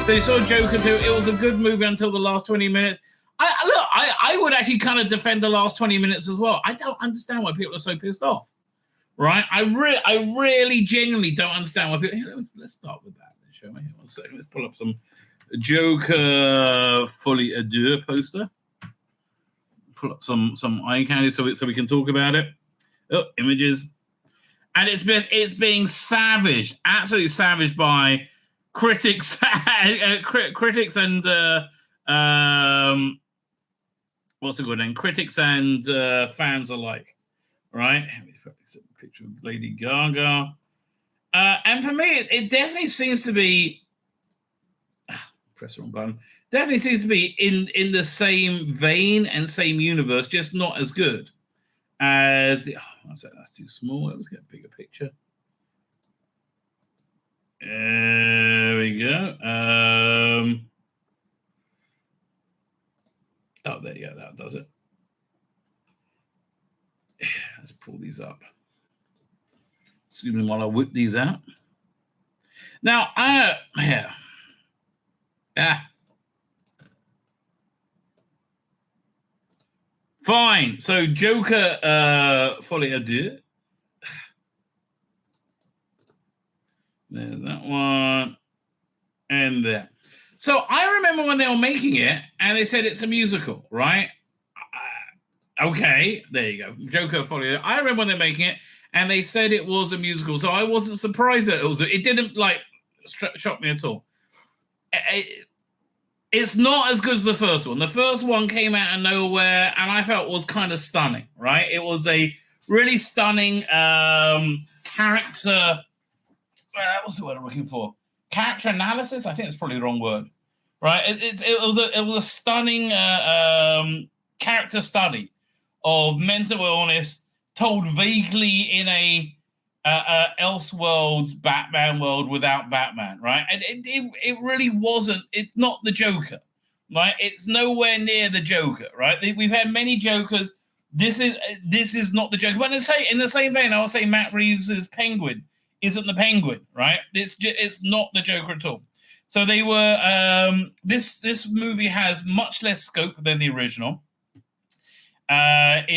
So you saw Joker 2. It was a good movie until the last 20 minutes. I would actually kind of defend the last 20 minutes as well. I don't understand why people are so pissed off, right? I really genuinely don't understand why people... Here, let's start with that. Show me. One second. Let's pull up some Joker Folie Deux poster. Pull up some eye candy so we can talk about it. Oh, images. And it's being savaged, absolutely savaged by critics, critics and what's it called then? Critics and fans alike, right? Let me put a picture of Lady Gaga. And for me, it definitely seems to be. Press the wrong button. Definitely seems to be in the same vein and same universe, just not as good as the. Oh, that's too small. Let's get a bigger picture. There we go. Oh, there you go. That does it. Let's pull these up. Excuse me while I whip these out. Now, fine. So, Joker Folie Deux. There's that one. And there. So I remember when they were making it, and they said it's a musical, right? Okay, there you go. Joker Folie. I remember when they're making it, and they said it was a musical. So I wasn't surprised that it was. It didn't shock me at all. It's not as good as the first one. The first one came out of nowhere, and I felt was kind of stunning, right? It was a really stunning character. What's the word I'm looking for? Character analysis. I think it's probably the wrong word, right? It was a stunning character study of mental illness told vaguely in a Elseworlds Batman world without Batman, right? And it really wasn't. It's not the Joker, right? It's nowhere near the Joker, right? We've had many Jokers. This is not the Joker. But in the same vein, I would say Matt Reeves' Penguin isn't the Penguin, right? It's not the Joker at all. So they were. This movie has much less scope than the original. Much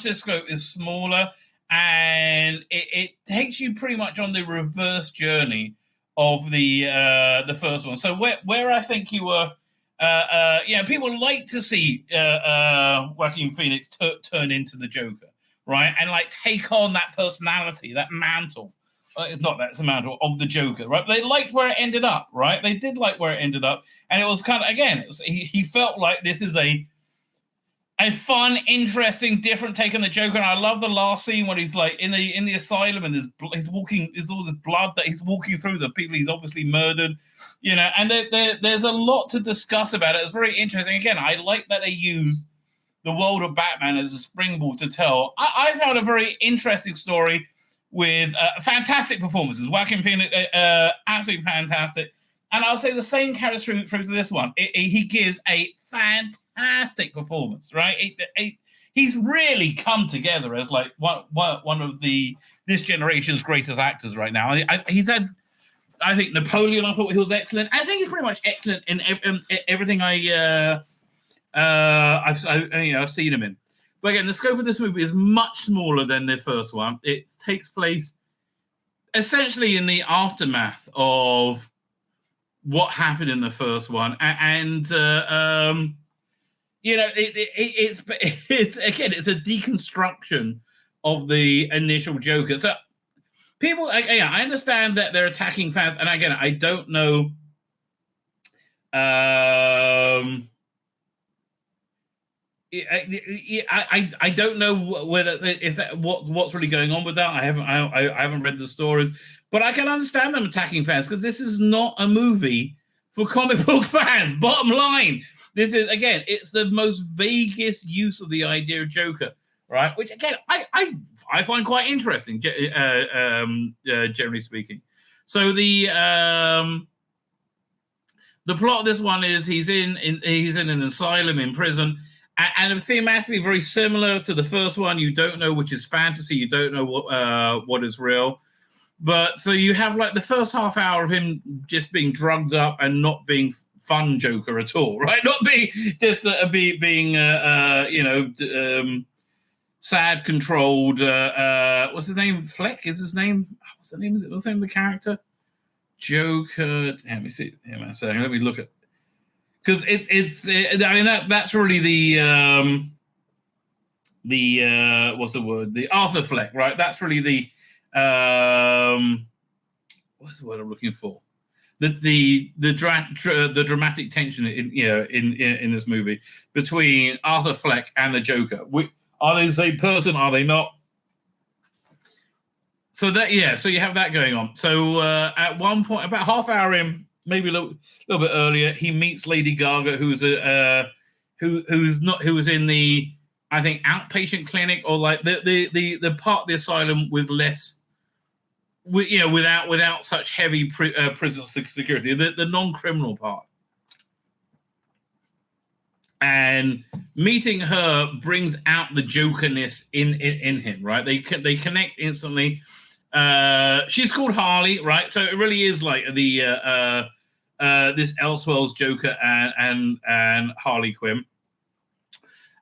less scope, is smaller, and it takes you pretty much on the reverse journey of the first one. So where I think you were, people like to see Joaquin Phoenix turn into the Joker, right, and like take on that personality, that mantle. Not that's a mantle of the Joker, right? They liked where it ended up, right? They did like where it ended up, and it was kind of he felt like this is a fun, interesting, different take on the Joker. And I love the last scene when he's like in the asylum and there's all this blood that he's walking through, the people he's obviously murdered, and there's a lot to discuss about it. It's very interesting. Again, I like that they use the world of Batman as a springboard to tell. I found a very interesting story with fantastic performances. Joaquin Phoenix, absolutely fantastic. And I'll say the same carries through to this one. He gives a fantastic performance, right? He's really come together as like one of this generation's greatest actors right now. He's had, I think, Napoleon. I thought he was excellent. I think he's pretty much excellent in everything I've seen him in. But again, the scope of this movie is much smaller than the first one. It takes place essentially in the aftermath of what happened in the first one, and it's a deconstruction of the initial Joker. So people, I understand that they're attacking fans, and again, I don't know. I don't know what's really going on with that. I haven't read the stories, but I can understand them attacking fans because this is not a movie for comic book fans. Bottom line, this is, again, it's the most vaguest use of the idea of Joker, right? Which again I find quite interesting, generally speaking. So the plot of this one is he's in an asylum in prison. And thematically very similar to the first one. You don't know which is fantasy. You don't know what is real. But so you have like the first half hour of him just being drugged up and not being fun Joker at all, right? Not being just being sad, controlled. What's his name? Fleck is his name. What's the name of the character? Joker. Let me see. Let me look at, because I mean that's really the what's the word? The Arthur Fleck, right? That's really the what's the word I'm looking for? The dramatic tension in this movie between Arthur Fleck and the Joker. Are they the same person? Are they not? So you have that going on. So at one point, about half hour in, maybe a little bit earlier, he meets Lady Gaga, who was in the, I think, outpatient clinic, or like the part of the asylum with less, without such heavy prison security, the non-criminal part. And meeting her brings out the Jokerness in him, right? They connect instantly. She's called Harley, right? So it really is like the this Elseworlds Joker and Harley Quinn.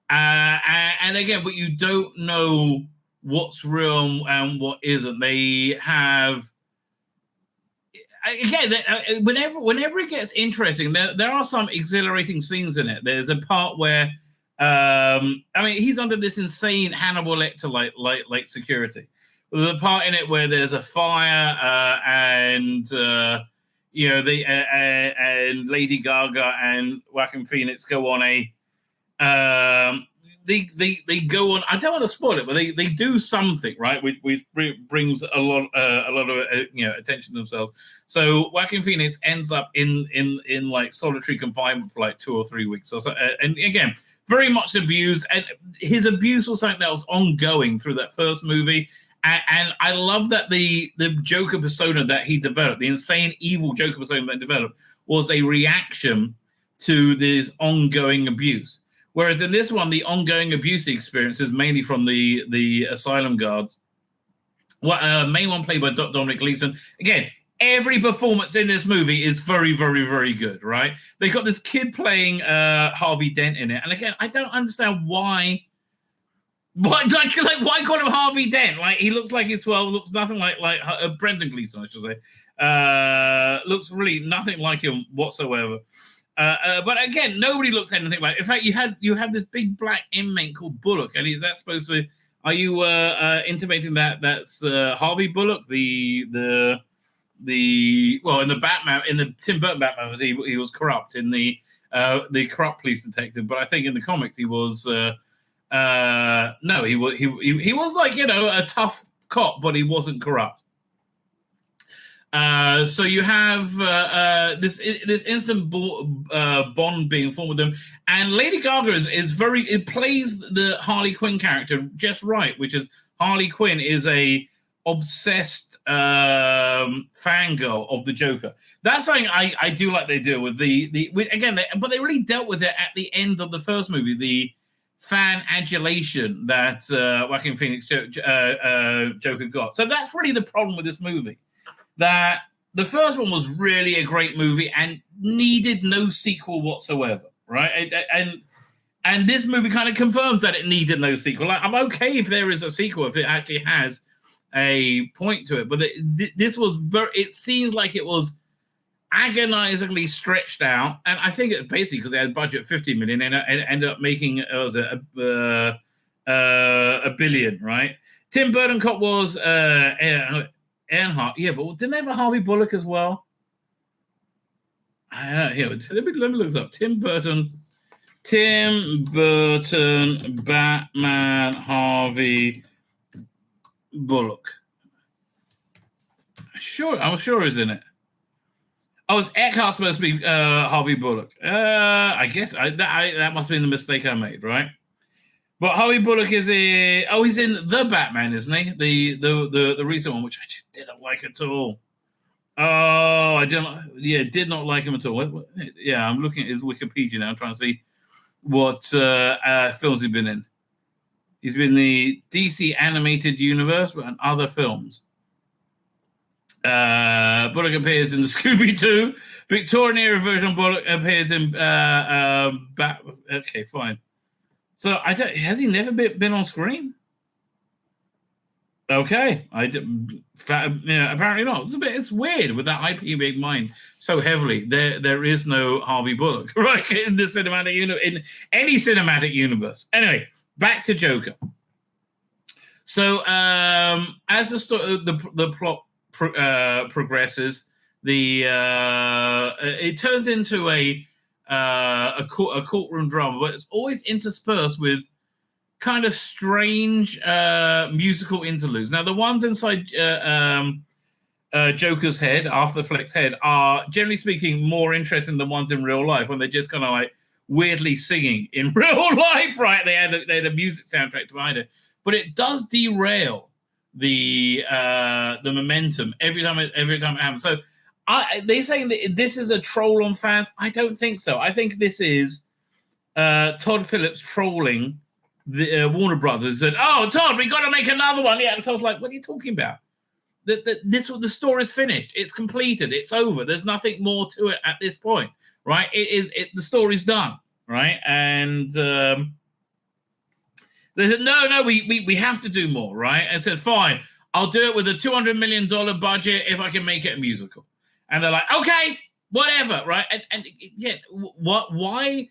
And again, but you don't know what's real and what isn't. They have, again, whenever it gets interesting, there are some exhilarating scenes in it. There's a part where, I mean, he's under this insane Hannibal Lecter like security. There's a part in it where there's a fire, and and Lady Gaga and Joaquin Phoenix go on a. They go on. I don't want to spoil it, but they do something, right, which brings a lot of attention to themselves. So Joaquin Phoenix ends up in like solitary confinement for like 2 or 3 weeks. So and again, very much abused, and his abuse was something that was ongoing through that first movie. And I love that the Joker persona that he developed, the insane evil Joker persona that he developed, was a reaction to this ongoing abuse. Whereas in this one, the ongoing abuse experience is mainly from the asylum guards. Main one played by Dominic Gleeson. Again, every performance in this movie is very, very, very good, right? They got this kid playing Harvey Dent in it. And again, I don't understand why call him Harvey Dent? Like, he looks like he's 12, looks nothing like Brendan Gleeson, I should say. Looks really nothing like him whatsoever. But again, nobody looks anything like. In fact, you had this big black inmate called Bullock, and is that supposed to? Are you intimating that that's Harvey Bullock, the in the Tim Burton Batman, he was corrupt in the corrupt police detective, but I think in the comics he was no, he was like a tough cop, but he wasn't corrupt. So you have this instant bond being formed with them, and Lady Gaga it plays the Harley Quinn character just right, which is Harley Quinn is a obsessed fangirl of the Joker. That's something I do like they deal with but they really dealt with it at the end of the first movie, the fan adulation that Joaquin Phoenix Joker got. So that's really the problem with this movie. That the first one was really a great movie and needed no sequel whatsoever, right? And this movie kind of confirms that it needed no sequel. Like, I'm okay if there is a sequel, if it actually has a point to it. But this was it seems like it was agonizingly stretched out. And I think it's basically because they had a budget of $50 million and it ended up making a billion, right? Tim Burton Cop was Earnhardt, yeah, but didn't they have a Harvey Bullock as well? I don't know. Here, let me look this up. Tim Burton, Batman, Harvey Bullock. I'm sure he's in it. Oh, it's Eckhart supposed to be Harvey Bullock. I guess that must have been the mistake I made, right? But Harvey Bullock is he's in The Batman, isn't he? The recent one, which I just didn't like at all. Oh, I did not like him at all. Yeah, I'm looking at his Wikipedia now, trying to see what films he's been in. He's been in the DC animated universe and other films. Bullock appears in the Scooby-Doo. Victorian era version of Bullock appears in okay, fine. So has he never been on screen? Okay, apparently not. It's weird with that IP being mined so heavily. There is no Harvey Bullock, right, in the cinematic in any cinematic universe. Anyway, back to Joker. So as the plot progresses, it turns into a courtroom drama, but it's always interspersed with kind of strange musical interludes. Now, the ones inside Joker's head, Arthur Fleck's head, are generally speaking more interesting than ones in real life when they're just kind of like weirdly singing in real life, right? They had a music soundtrack behind it, but it does derail the momentum every time it happens. So they're saying that this is a troll on fans. I don't think so. I think this is Todd Phillips trolling the Warner Brothers. Said, "Oh, Todd, we got to make another one." Yeah, and Todd's like, "What are you talking about? The story's finished. It's completed. It's over. There's nothing more to it at this point, right? The story's done, right?" And they said, "No, we have to do more, right?" And said, "Fine, I'll do it with a $200 million budget if I can make it a musical." And they're like, "Okay, whatever," right? And yeah, why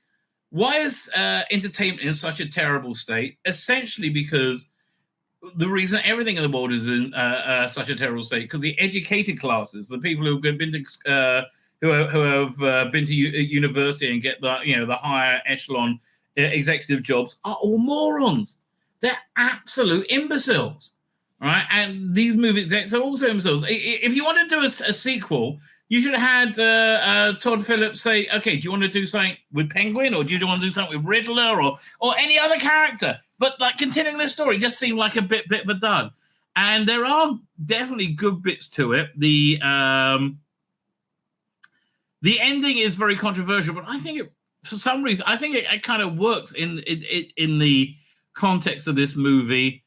is entertainment in such a terrible state? Essentially because the reason everything in the world is in such a terrible state, because the educated classes, the people who've been to who have been to university and get the higher echelon executive jobs, are all morons. They're absolute imbeciles, right? And these movie execs are also imbeciles. If you want to do a sequel, you should have had Todd Phillips say, "Okay, do you want to do something with Penguin, or do you want to do something with Riddler, or any other character?" But like continuing this story just seemed like a bit of a dud. And there are definitely good bits to it. The ending is very controversial, but I think for some reason, it kind of works in the context of this movie.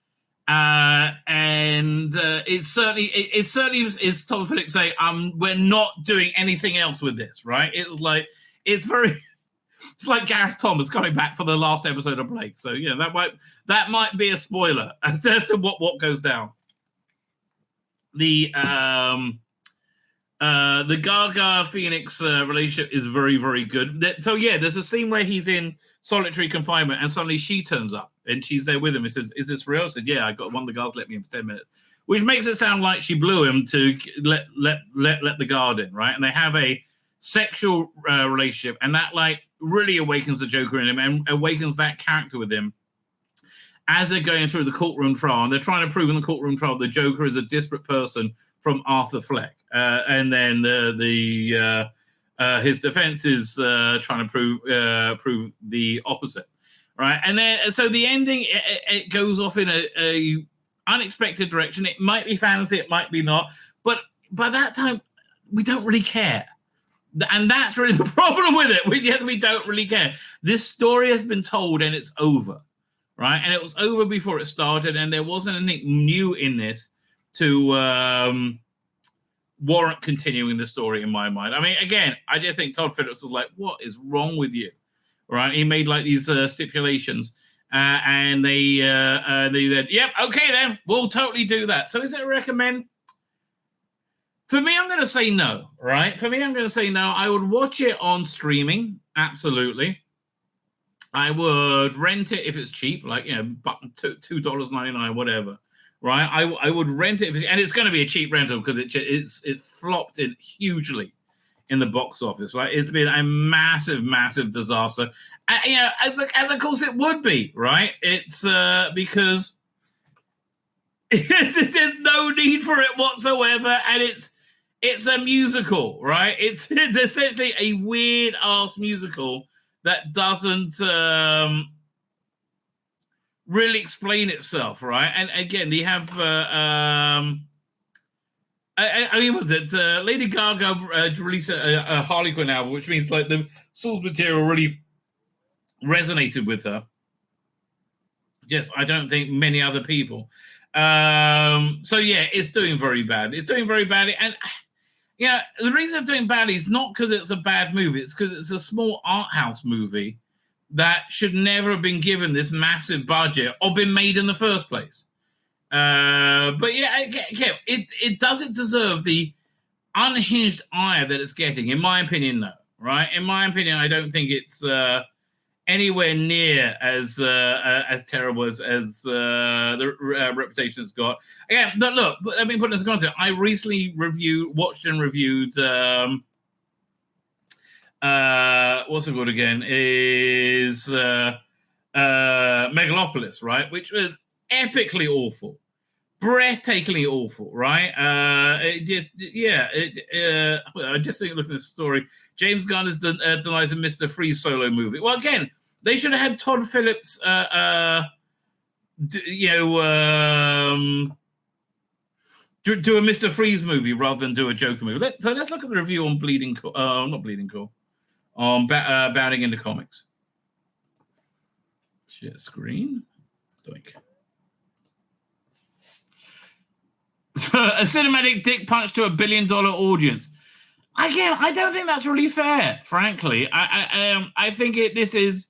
And it certainly is Todd Phillips saying, "We're not doing anything else with this," right? It's like it's like Gareth Thomas coming back for the last episode of Blake. So yeah, that might be a spoiler as to what goes down. The Gaga Phoenix relationship is very, very good. So yeah, there's a scene where he's in solitary confinement and suddenly she turns up and she's there with him. He says, "Is this real?" I said, "Yeah, I got one of the guards let me in for 10 minutes," which makes it sound like she blew him to let the guard in, right? And they have a sexual relationship, and that like really awakens the Joker in him and awakens that character with him as they're going through the courtroom trial. And they're trying to prove in the courtroom trial the Joker is a disparate person from Arthur Fleck, and then his defense is trying to prove the opposite, right? And then so the ending it goes off in a unexpected direction. It might be fantasy, it might be not, but by that time we don't really care, and that's really the problem with it. We don't really care. This story has been told and it's over, right? And it was over before it started, and there wasn't anything new in this to warrant continuing the story in my mind. I mean, again, I just think Todd Phillips was like, "What is wrong with you?" Right? He made like these stipulations, and they said, "Yep, okay, then we'll totally do that." So, is it a recommend? For me, I'm going to say no. Right? For me, I'm going to say no. I would watch it on streaming, absolutely. I would rent it if it's cheap, like $2.99, whatever. Right, I would rent it, and it's going to be a cheap rental because it flopped in hugely in the box office. Right, it's been a massive disaster. As of course it would be. Right, it's because there's no need for it whatsoever, and it's a musical. Right, it's essentially a weird ass musical that doesn't really explain itself, right? And again, they have was it Lady Gaga released a Harley Quinn album, which means like the source material really resonated with her. Yes, I don't think many other people. So yeah, it's doing very bad. It's doing very badly, and yeah, the reason it's doing badly is not because it's a bad movie. It's because it's a small art house movie that should never have been given this massive budget or been made in the first place. But yeah, it doesn't deserve the unhinged ire that it's getting, in my opinion. No, right? In my opinion, I don't think it's anywhere near as terrible as the reputation it's got. Again, look, let me put this in context. I recently watched and reviewed. What's it called again? Is Megalopolis, right? Which was epically awful, breathtakingly awful, right? I just think looking at this story, James Gunn denies a Mr. Freeze solo movie. Well, again, they should have had Todd Phillips, do a Mr. Freeze movie rather than do a Joker movie. So let's look at the review on not Bleeding Cool, on Bounding into Comics. Share screen. Doink. A cinematic dick punch to $1 billion audience. Again, I don't think that's really fair, frankly. I think this is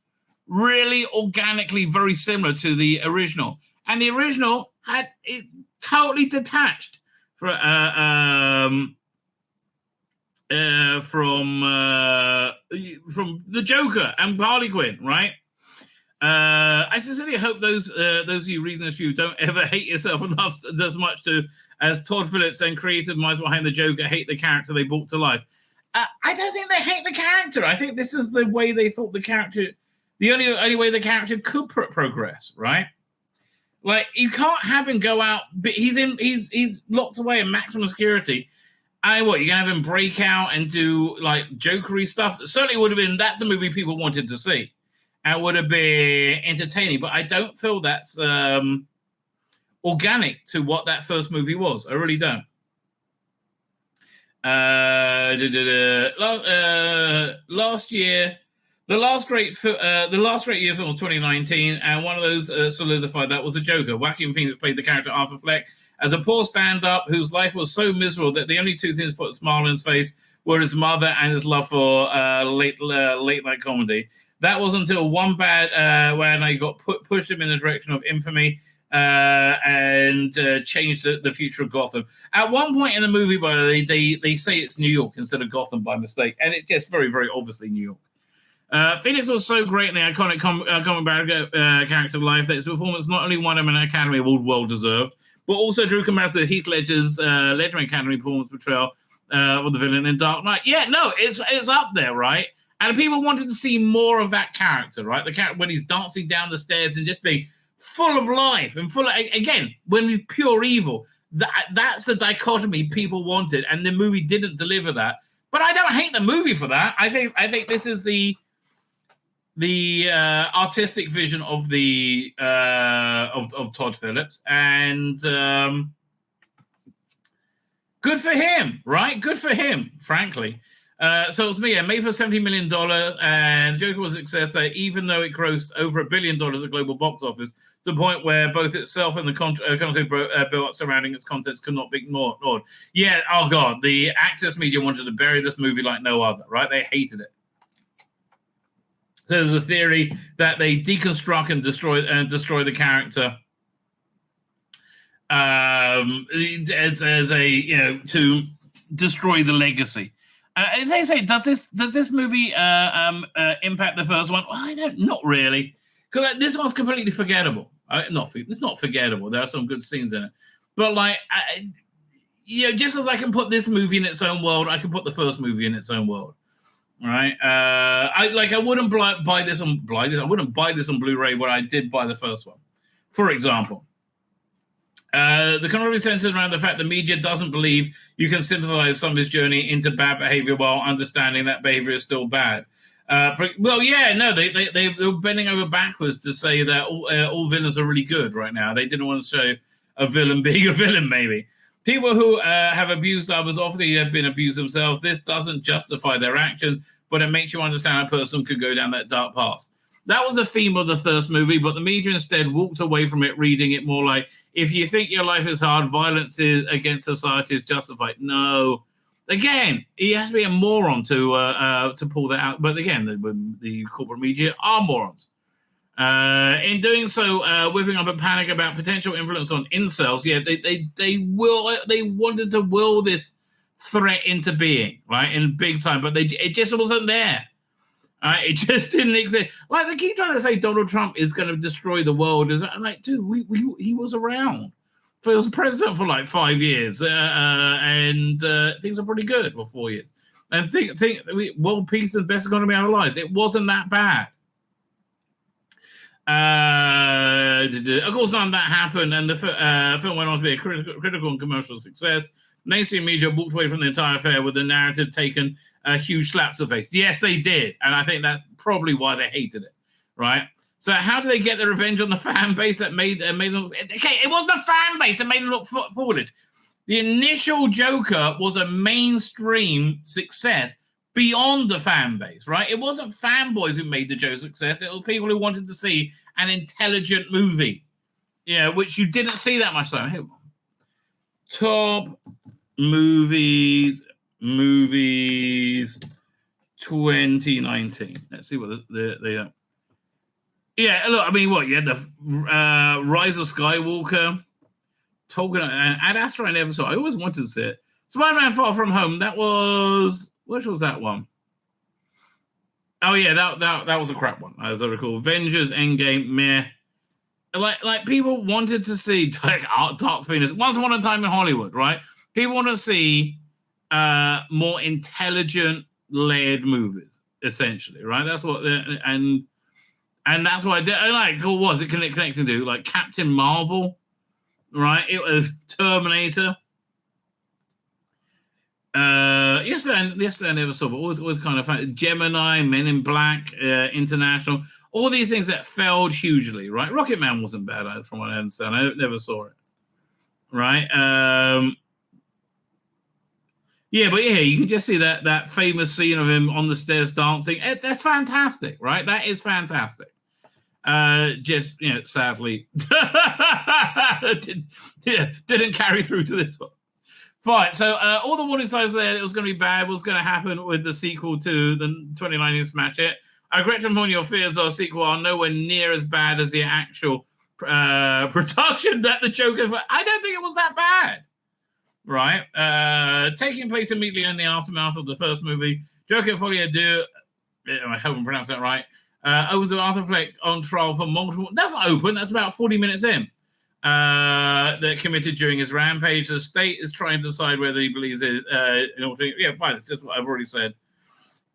really organically very similar to the original. And the original is totally detached from the Joker and Harley Quinn, right? I sincerely hope those of you reading this review don't ever hate yourself enough as much as Todd Phillips and creative minds behind the Joker hate the character they brought to life. I don't think they hate the character. I think this is the way they thought the character, the only way the character could progress, right? Like, you can't have him go out, but he's locked away in maximum security. You're gonna have him break out and do like jokery stuff? Certainly would have been. That's the movie people wanted to see, and would have been entertaining. But I don't feel that's organic to what that first movie was. I really don't. Last year, the last great year film was 2019, and one of those solidified that was a Joker. Joaquin Phoenix played the character Arthur Fleck as a poor stand-up whose life was so miserable that the only two things put a smile on his face were his mother and his love for late night comedy. That was until one bad when I got pushed him in the direction of infamy and changed the future of Gotham. At one point in the movie, by the way, they say it's New York instead of Gotham by mistake, and it gets very, very obviously New York. Phoenix was so great in the iconic comic character life that his performance not only won him an Academy Award, well deserved, but also drew comparison to Heath Ledger's legendary Academy performance portrayal of the villain in Dark Knight. Yeah, no, it's up there, right? And people wanted to see more of that character, right? The character when he's dancing down the stairs and just being full of life and full of, again, when he's pure evil. That's the dichotomy people wanted, and the movie didn't deliver that. But I don't hate the movie for that. I think this is the artistic vision of the of Todd Phillips, and good for him, right? Good for him, frankly. So it was made for $70 million, and Joker was a success, even though it grossed over $1 billion at global box office, to the point where both itself and the content built up surrounding its contents could not be ignored. Yeah, oh God, the Access media wanted to bury this movie like no other, right? They hated it. So there's a theory that they deconstruct and destroy the character as a to destroy the legacy. They say, does this movie impact the first one? Well, not really, because this one's completely forgettable. It's not forgettable. There are some good scenes in it, but just as I can put this movie in its own world, I can put the first movie in its own world. Right? I wouldn't buy this on I wouldn't buy this on Blu-ray where I did buy the first one, for example. The controversy centers around the fact the media doesn't believe you can sympathize somebody's journey into bad behavior while understanding that behavior is still bad. They were bending over backwards to say that all villains are really good right now. They didn't want to show a villain being a villain, maybe. People who have abused others often have been abused themselves. This doesn't justify their actions, but it makes you understand a person could go down that dark path. That was the theme of the first movie, but the media instead walked away from it, reading it more like, if you think your life is hard, violence against society is justified. No. Again, he has to be a moron to pull that out. But again, the corporate media are morons. In doing so, whipping up a panic about potential influence on incels. Yeah, they wanted to will this threat into being, right, in big time, but it just wasn't there. It just didn't exist. Like, they keep trying to say Donald Trump is going to destroy the world. I'm like, dude, he was around. He was president for like 5 years, and things are pretty good for 4 years. And world peace and best economy of our lives. It wasn't that bad. Of course, none of that happened, and the film went on to be a critical and commercial success. Mainstream media walked away from the entire affair with the narrative taken huge slaps to the face. Yes, they did, and I think that's probably why they hated it, right? So how do they get the revenge on the fan base that made them? Okay, it wasn't the fan base that made them look foolish. The initial Joker was a mainstream success beyond the fan base, right? It wasn't fanboys who made the Joker success. It was people who wanted to see an intelligent movie, which you didn't see that much time. Hey, top movies 2019. Let's see what they are. Yeah, look, I mean, you had the Rise of Skywalker, Tolkien, and Ad Astra I never saw. I always wanted to see it. Spider-Man Far From Home, which was that one? Oh yeah, that was a crap one, as I recall. Avengers Endgame, meh. Like people wanted to see like Dark Phoenix. Once upon a time in Hollywood, right? People want to see more intelligent led movies, essentially, right? That's what and that's what I did. Like, what was it connecting to? Like Captain Marvel, right? It was Terminator. Yesterday I never saw, but always kind of fun. Gemini, Men in Black, International, all these things that failed hugely, right? Rocket Man wasn't bad, from what I understand. I never saw it, right? You can just see that famous scene of him on the stairs dancing. That's fantastic, right? That is fantastic. Just sadly, didn't carry through to this one. Fine. So all the warning signs there, it was going to be bad, was going to happen with the sequel to the 2019 smash hit. I regret to inform your fears of a sequel are nowhere near as bad as the actual production that the Joker. I don't think it was that bad. Right. Taking place immediately in the aftermath of the first movie, Joker Folie Deux, I hope I pronounced that right, opens with Arthur Fleck on trial for multiple. That's not open. That's about 40 minutes in. That committed during his rampage. The state is trying to decide whether he believes it. Fine. It's just what I've already said.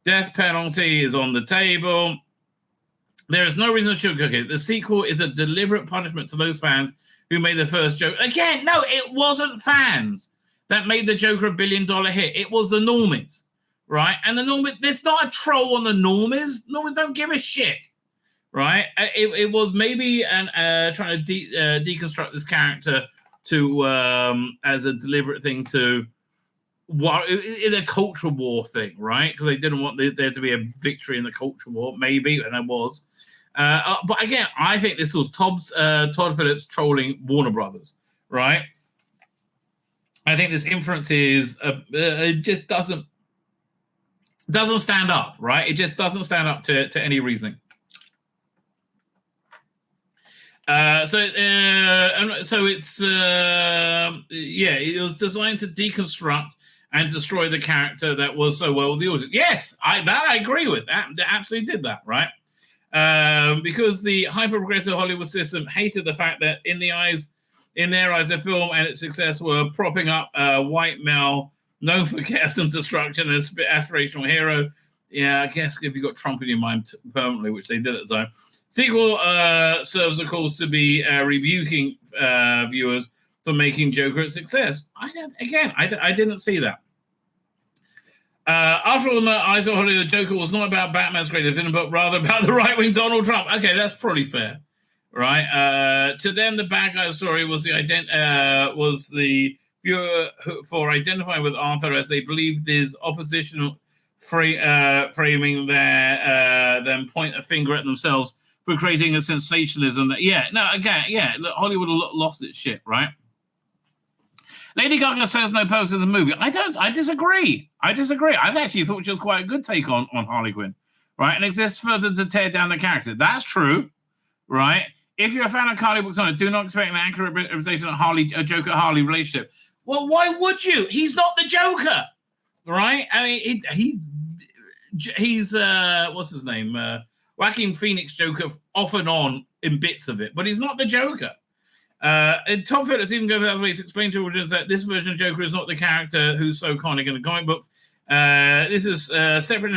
Death penalty is on the table. There is no reason to sugarcoat it. The sequel is a deliberate punishment to those fans who made the first joke. Again, no, it wasn't fans that made the Joker $1 billion hit. It was the normies, right? And the normies, there's not a troll on the normies. Normies don't give a shit. Right, it was maybe trying to deconstruct this character to as a deliberate thing to in a culture war thing, right? Because they didn't want there to be a victory in the culture war, maybe, and there was. But again, I think this was Todd Phillips trolling Warner Brothers, right? I think this inference is it just doesn't stand up, right? It just doesn't stand up to any reasoning. So it's it was designed to deconstruct and destroy the character that was so well with the audience. Yes, I agree with that. They absolutely did that, right? Because the hyper progressive Hollywood system hated the fact that in their eyes, the film and its success were propping up a white male known for chaos and destruction as aspirational hero. Yeah, I guess if you got Trump in your mind permanently, which they did at the time. Sequel serves, of course, to be rebuking viewers for making Joker a success. I didn't see that. After all, in the eyes of Hollywood, the Joker was not about Batman's greatest villain, but rather about the right-wing Donald Trump. Okay, that's probably fair, right? To them, the bad guy's story was the viewer for identifying with Arthur, as they believed his oppositional framing them point a finger at themselves for creating a sensationalism that, look, Hollywood lost its shit, right? Lady Gaga says no pose in the movie. I disagree. I've actually thought she was quite a good take on Harley Quinn, right? And exists further to tear down the character. That's true, right? If you're a fan of Carly books on it, do not expect an accurate representation of a Joker-Harley relationship. Well, why would you? He's not the Joker, right? I mean, he's what's his name? Joaquin Phoenix Joker off and on in bits of it, but he's not the Joker. And Tom Phillips even goes out of his way to explain to audience that this version of Joker is not the character who's so iconic in the comic books. This is a separate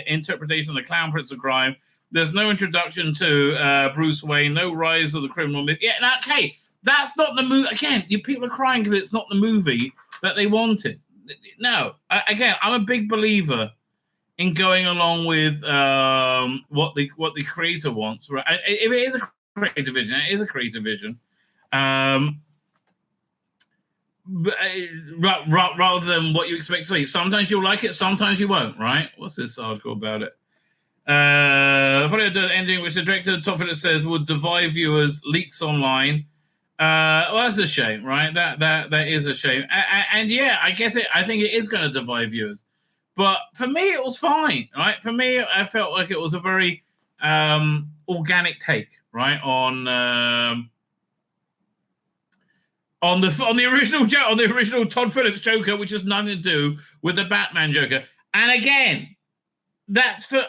interpretation of the Clown Prince of Crime. There's no introduction to Bruce Wayne, no rise of the criminal myth. Yeah, okay, that's not the movie. Again, people are crying because it's not the movie that they wanted. No, again, I'm a big believer in going along with what the creator wants. Right? If it is a creative vision, it is a creative vision. Rather than what you expect to see. Sometimes you'll like it, sometimes you won't, right? What's this article about it? Folie, the ending, which the director Tom Phillips says would divide viewers, leaks online. Well, that's a shame, right? That is a shame. And yeah, I think it is going to divide viewers. But for me, it was fine, right? For me, I felt like it was a very organic take, right, on the original Todd Phillips Joker, which has nothing to do with the Batman Joker. And again,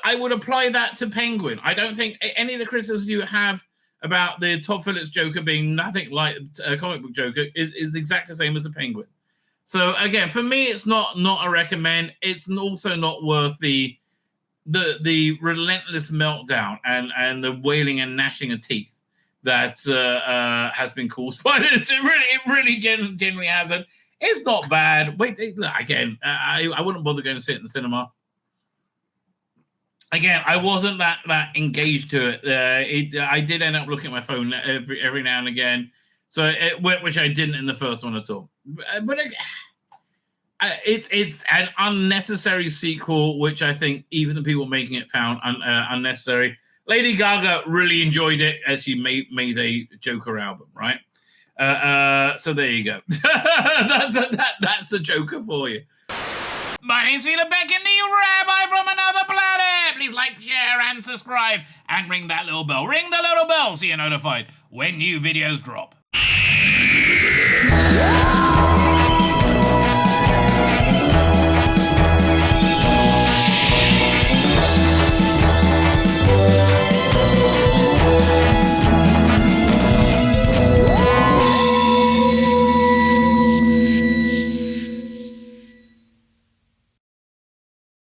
I would apply that to Penguin. I don't think any of the criticisms you have about the Todd Phillips Joker being nothing like a comic book Joker is exactly the same as the Penguin. So again, for me, it's not a recommend. It's also not worth the relentless meltdown and the wailing and gnashing of teeth that has been caused by this. It really genuinely hasn't. It's not bad. Wait, look, again, I wouldn't bother going to see it in the cinema. Again, I wasn't that engaged to it. I did end up looking at my phone every now and again, which I didn't in the first one at all. But it's an unnecessary sequel, which I think even the people making it found unnecessary. Lady Gaga really enjoyed it as she made a Joker album, right? So there you go. That's the Joker for you. My name's Tzvi Lebetkin, the Rabbi from another planet. Please like, share, and subscribe, and ring that little bell. Ring the little bell so you're notified when new videos drop.